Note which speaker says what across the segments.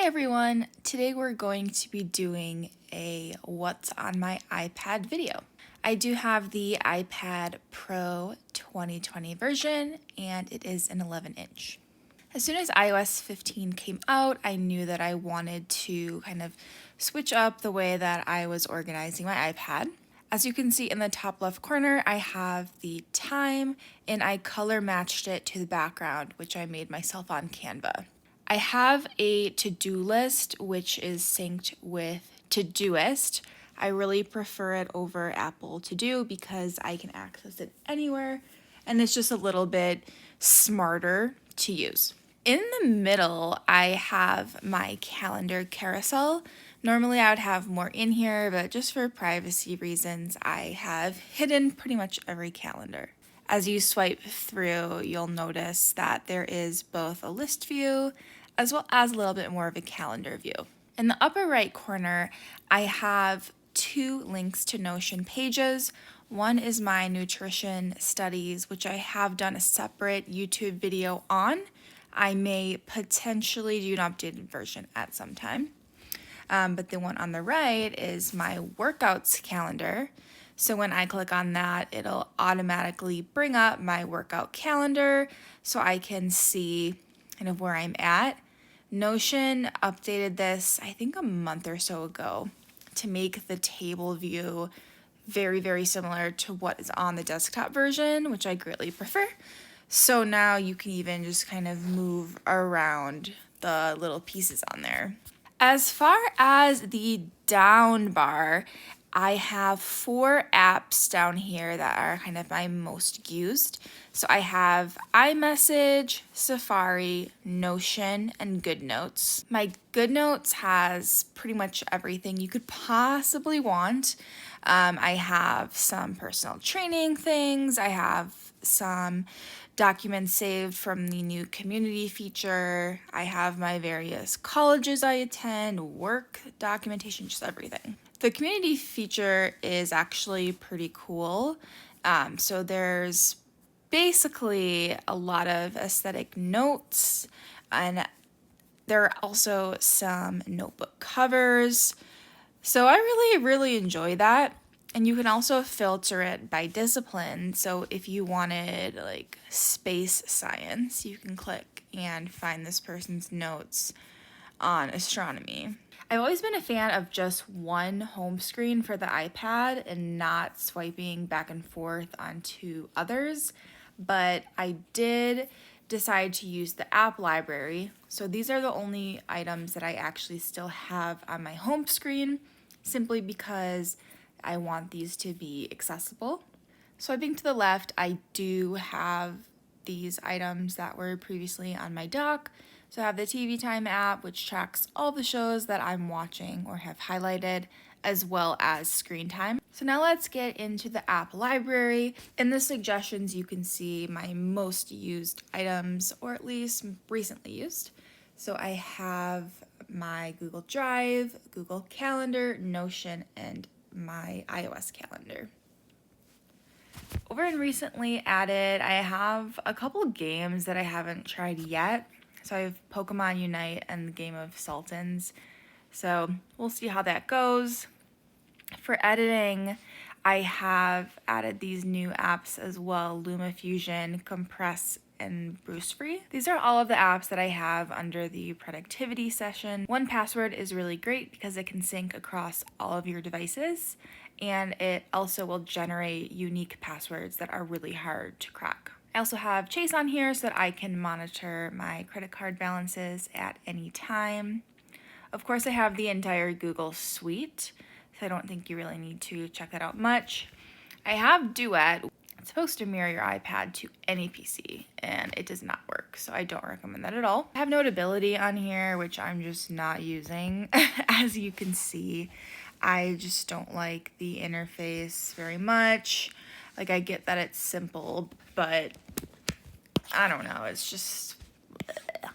Speaker 1: Hi everyone! Today we're going to be doing a What's on my iPad video. I do have the iPad Pro 2020 version and it is an 11-inch. As soon as iOS 15 came out, I knew that I wanted to kind of switch up the way that I was organizing my iPad. As you can see in the top left corner, I have the time and I color matched it to the background, which I made myself on Canva. I have a to-do list, which is synced with Todoist. I really prefer it over Apple To Do because I can access it anywhere and it's just a little bit smarter to use. In the middle, I have my calendar carousel. Normally I would have more in here, but just for privacy reasons, I have hidden pretty much every calendar. As you swipe through, you'll notice that there is both a list view as well as a little bit more of a calendar view. In the upper right corner, I have two links to Notion pages. One is my nutrition studies, which I have done a separate YouTube video on. I may potentially do an updated version at some time. But the one on the right is my workouts calendar. So when I click on that, it'll automatically bring up my workout calendar so I can see kind of where I'm at. Notion updated this, I think a month or so ago, to make the table view very, very similar to what is on the desktop version, which I greatly prefer. So now you can even just kind of move around the little pieces on there. As far as the down bar, I have 4 apps down here that are kind of my most used. So I have iMessage, Safari, Notion, and GoodNotes. My GoodNotes has pretty much everything you could possibly want. I have some personal training things. I have some documents saved from the new community feature. I have my various colleges I attend, work documentation, just everything. The community feature is actually pretty cool. So there's basically a lot of aesthetic notes, and there are also some notebook covers. So I really enjoy that. And you can also filter it by discipline. So if you wanted like space science, you can click and find this person's notes on astronomy. I've always been a fan of just one home screen for the iPad and not swiping back and forth onto others, but I did decide to use the app library. So these are the only items that I actually still have on my home screen, simply because I want these to be accessible. Swiping to the left, I do have these items that were previously on my dock. So I have the TV Time app, which tracks all the shows that I'm watching or have highlighted, as well as screen time. So now let's get into the app library. In the suggestions, you can see my most used items, or at least recently used. So I have my Google Drive, Google Calendar, Notion, and my iOS calendar. Over in recently added, I have a couple games that I haven't tried yet. So I have Pokemon Unite and the game of Sultans. So we'll see how that goes. For editing, I have added these new apps as well: LumaFusion, Compress, and Brucefree. These are all of the apps that I have under the productivity session. 1Password is really great because it can sync across all of your devices, and it also will generate unique passwords that are really hard to crack. I also have Chase on here so that I can monitor my credit card balances at any time. Of course, I have the entire Google suite, so I don't think you really need to check that out much. I have Duet. It's supposed to mirror your iPad to any PC, and it does not work, so I don't recommend that at all. I have Notability on here, which I'm just not using. As you can see, I just don't like the interface very much. Like, I get that it's simple, but I don't know, it's just bleh.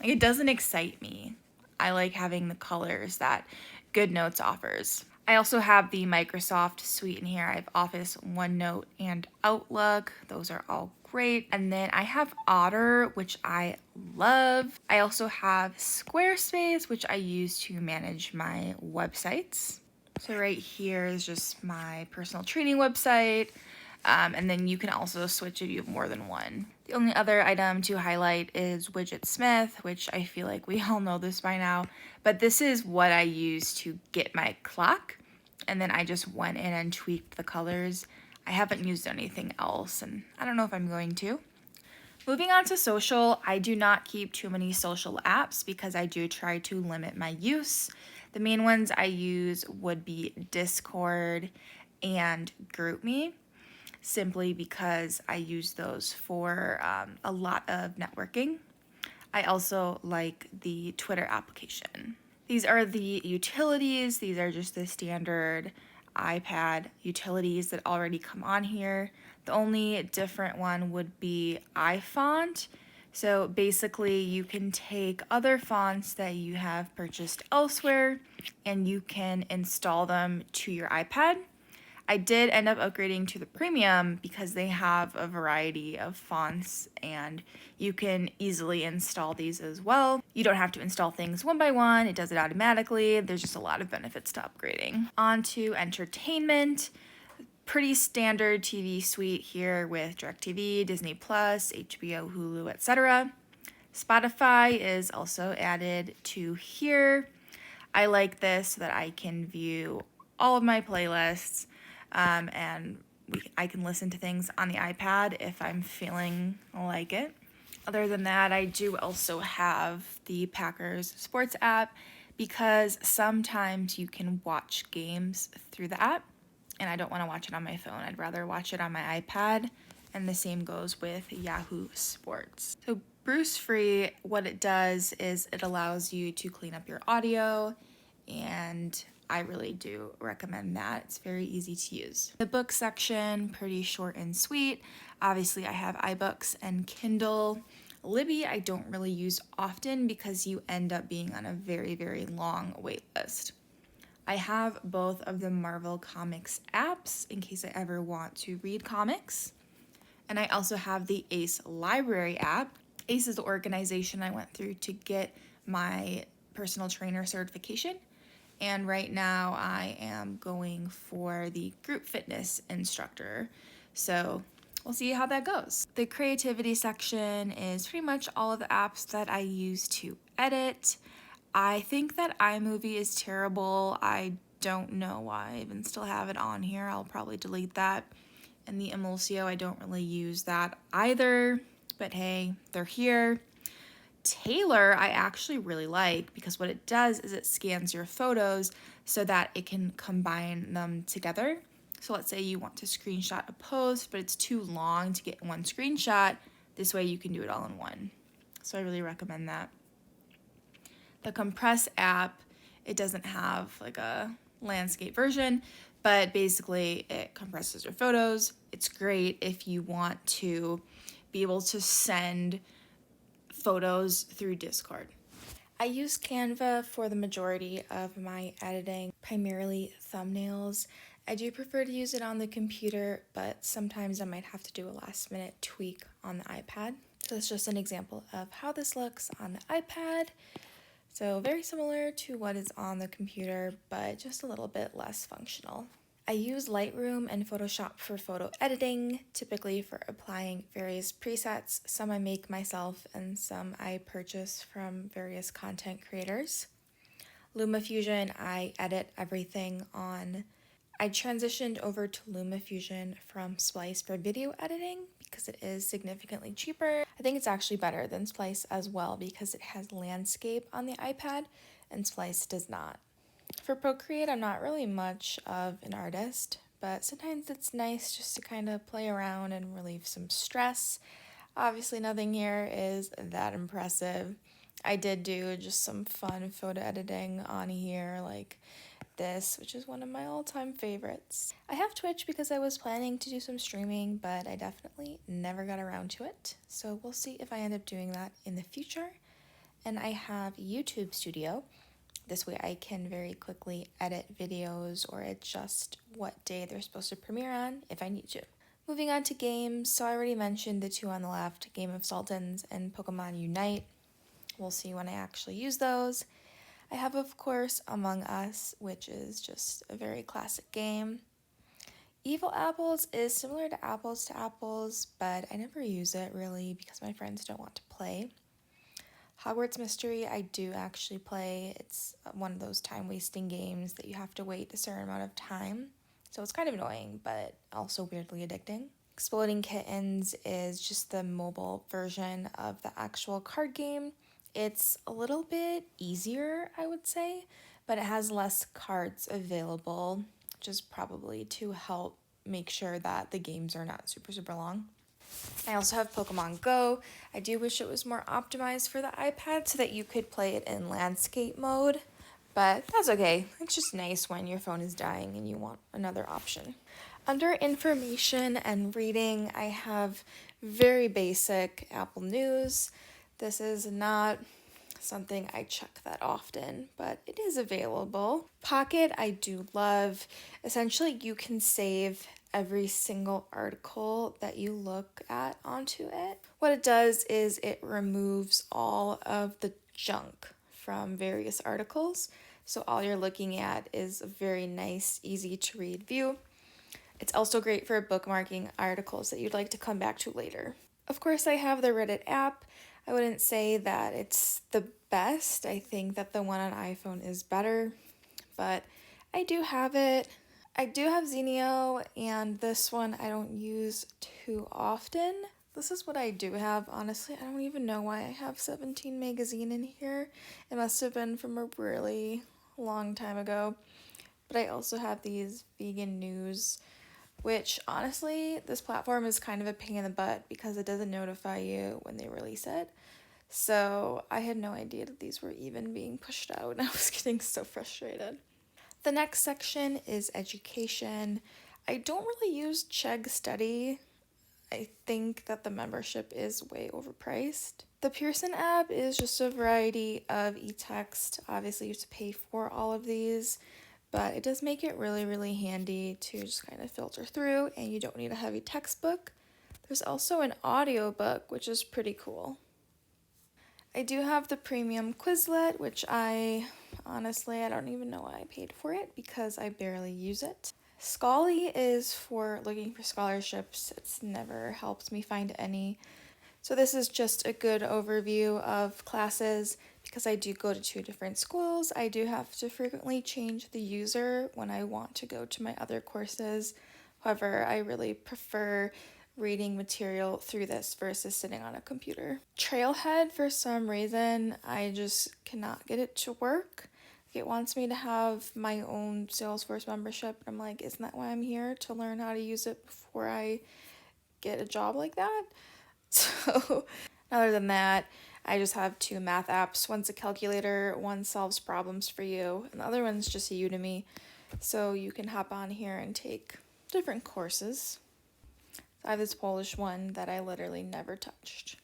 Speaker 1: Like, it doesn't excite me. I like having the colors that GoodNotes offers. I also have the Microsoft suite in here. I have Office, OneNote, and Outlook. Those are all great. And then I have Otter, which I love. I also have Squarespace, which I use to manage my websites. So right here is just my personal training website. And then you can also switch if you have more than one. The only other item to highlight is Widgetsmith, which I feel like we all know this by now, but this is what I use to get my clock. And then I just went in and tweaked the colors. I haven't used anything else, and I don't know if I'm going to. Moving on to social, I do not keep too many social apps because I do try to limit my use. The main ones I use would be Discord and GroupMe, simply because I use those for a lot of networking. I also like the Twitter application. These are the utilities. These are just the standard iPad utilities that already come on here. The only different one would be iFont. So basically you can take other fonts that you have purchased elsewhere and you can install them to your iPad. I did end up upgrading to the premium because they have a variety of fonts and you can easily install these as well. You don't have to install things one by one, it does it automatically. There's just a lot of benefits to upgrading. On to entertainment. Pretty standard TV suite here with DirecTV, Disney Plus, HBO, Hulu, etc. Spotify is also added to here. I like this so that I can view all of my playlists. And I can listen to things on the iPad if I'm feeling like it. Other than that, I do also have the Packers Sports app because sometimes you can watch games through the app, and I don't want to watch it on my phone. I'd rather watch it on my iPad, and the same goes with Yahoo Sports. So Bruce Free, what it does is it allows you to clean up your audio, and I really do recommend that. It's very easy to use. The book section, pretty short and sweet. Obviously, I have iBooks and Kindle. Libby, I don't really use often because you end up being on a very, very long wait list. I have both of the Marvel Comics apps in case I ever want to read comics. And I also have the Ace Library app. Ace is the organization I went through to get my personal trainer certification. And right now I am going for the group fitness instructor. So we'll see how that goes. The creativity section is pretty much all of the apps that I use to edit. I think that iMovie is terrible. I don't know why I even still have it on here. I'll probably delete that. And the Emulsio, I don't really use that either, but hey, they're here. Tailor, I actually really like because what it does is it scans your photos so that it can combine them together. So let's say you want to screenshot a post, but it's too long to get one screenshot. This way you can do it all in one. So I really recommend that. The Compress app, it doesn't have like a landscape version, but basically it compresses your photos. It's great if you want to be able to send photos through Discord. I use Canva for the majority of my editing, primarily thumbnails. I do prefer to use it on the computer, but sometimes I might have to do a last minute tweak on the iPad. So it's just an example of how this looks on the iPad. So very similar to what is on the computer, but just a little bit less functional. I use Lightroom and Photoshop for photo editing, typically for applying various presets. Some I make myself and some I purchase from various content creators. LumaFusion, I edit everything on. I transitioned over to LumaFusion from Splice for video editing because it is significantly cheaper. I think it's actually better than Splice as well because it has landscape on the iPad and Splice does not. For Procreate, I'm not really much of an artist, but sometimes it's nice just to kind of play around and relieve some stress. Obviously, nothing here is that impressive. I did do just some fun photo editing on here, like this, which is one of my all-time favorites. I have Twitch because I was planning to do some streaming, but I definitely never got around to it. So we'll see if I end up doing that in the future. And I have YouTube Studio. This way I can very quickly edit videos or adjust what day they're supposed to premiere on if I need to. Moving on to games, so I already mentioned the two on the left, Game of Sultans and Pokemon Unite. We'll see when I actually use those. I have, of course, Among Us, which is just a very classic game. Evil Apples is similar to Apples, but I never use it really because my friends don't want to play. Hogwarts Mystery I do actually play. It's one of those time-wasting games that you have to wait a certain amount of time. So it's kind of annoying, but also weirdly addicting. Exploding Kittens is just the mobile version of the actual card game. It's a little bit easier, I would say, but it has less cards available, just probably to help make sure that the games are not super long. I also have Pokemon Go. I do wish it was more optimized for the iPad so that you could play it in landscape mode, but that's okay. It's just nice when your phone is dying and you want another option. Under information and reading, I have very basic Apple News. This is not something I check that often, but it is available. Pocket, I do love. Essentially, you can save every single article that you look at onto it. What it does is it removes all of the junk from various articles. So all you're looking at is a very nice, easy to read view. It's also great for bookmarking articles that you'd like to come back to later. Of course, I have the Reddit app. I wouldn't say that it's the best. I think that the one on iPhone is better, but I do have it. I do have Zenio, and this one I don't use too often. This is what I do have. Honestly, I don't even know why I have 17 magazine in here. It must have been from a really long time ago. But I also have these vegan news, which honestly, this platform is kind of a pain in the butt because it doesn't notify you when they release it. So I had no idea that these were even being pushed out, and I was getting so frustrated. The next section is education. I don't really use Chegg Study. I think that the membership is way overpriced. The Pearson app is just a variety of e-text. Obviously, you have to pay for all of these, but it does make it really handy to just kind of filter through, and you don't need a heavy textbook. There's also an audiobook, which is pretty cool. I do have the premium Quizlet, which honestly, I don't even know why I paid for it because I barely use it. Scholarly is for looking for scholarships. It's never helped me find any. So this is just a good overview of classes. Because I do go to 2 different schools, I do have to frequently change the user when I want to go to my other courses. However, I really prefer reading material through this versus sitting on a computer. Trailhead, for some reason, I just cannot get it to work. It wants me to have my own Salesforce membership. I'm like, isn't that why I'm here? To learn how to use it before I get a job like that? So, other than that, I just have 2 math apps. One's a calculator, one solves problems for you, and the other one's just a Udemy. So you can hop on here and take different courses. I have this Polish one that I literally never touched.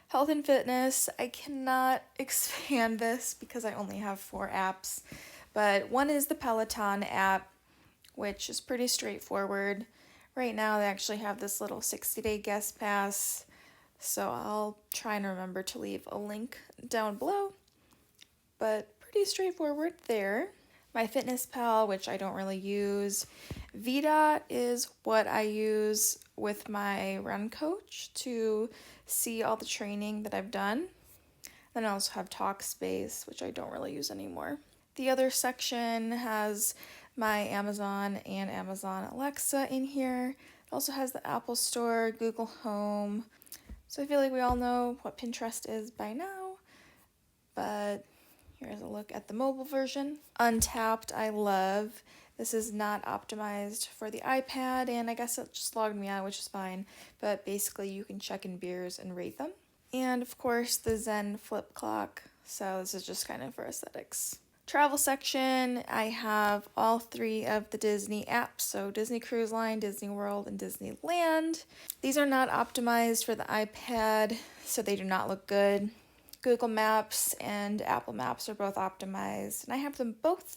Speaker 1: Health and fitness, I cannot expand this because I only have 4 apps, but one is the Peloton app, which is pretty straightforward. Right now they actually have this little 60-day guest pass, so I'll try and remember to leave a link down below, but pretty straightforward there. MyFitnessPal, which I don't really use. VDOT is what I use with my run coach to see all the training that I've done. Then I also have Talkspace, which I don't really use anymore. The other section has my Amazon and Amazon Alexa in here. It also has the Apple Store, Google Home. So I feel like we all know what Pinterest is by now, but here's a look at the mobile version. Untapped, I love. This is not optimized for the iPad, and I guess it just logged me out, which is fine. But basically, you can check in beers and rate them. And of course, the Zen flip clock. So this is just kind of for aesthetics. Travel section, I have all 3 of the Disney apps. So Disney Cruise Line, Disney World, and Disneyland. These are not optimized for the iPad, so they do not look good. Google Maps and Apple Maps are both optimized, and I have them both.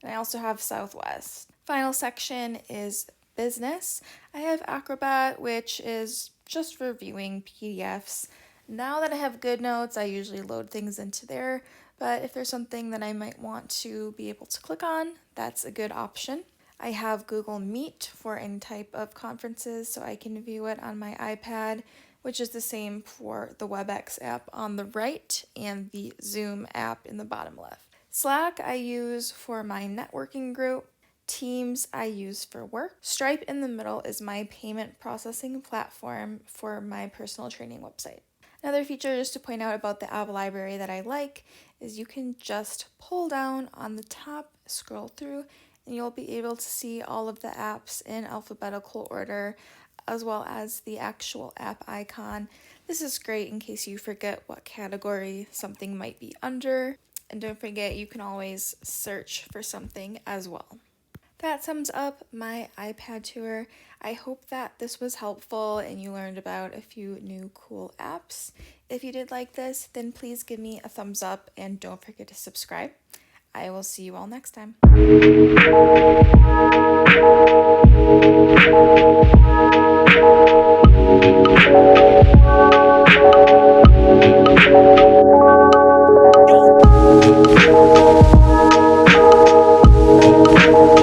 Speaker 1: And I also have Southwest. Final section is business. I have Acrobat, which is just for viewing PDFs. Now that I have GoodNotes, I usually load things into there, but if there's something that I might want to be able to click on, that's a good option. I have Google Meet for any type of conferences, so I can view it on my iPad, which is the same for the WebEx app on the right and the Zoom app in the bottom left. Slack I use for my networking group. Teams I use for work. Stripe in the middle is my payment processing platform for my personal training website. Another feature just to point out about the app library that I like is you can just pull down on the top, scroll through, and you'll be able to see all of the apps in alphabetical order, as well as the actual app icon. This is great in case you forget what category something might be under. And don't forget, you can always search for something as well. That sums up my iPad tour. I hope that this was helpful and you learned about a few new cool apps. If you did like this, then please give me a thumbs up and don't forget to subscribe. I will see you all next time.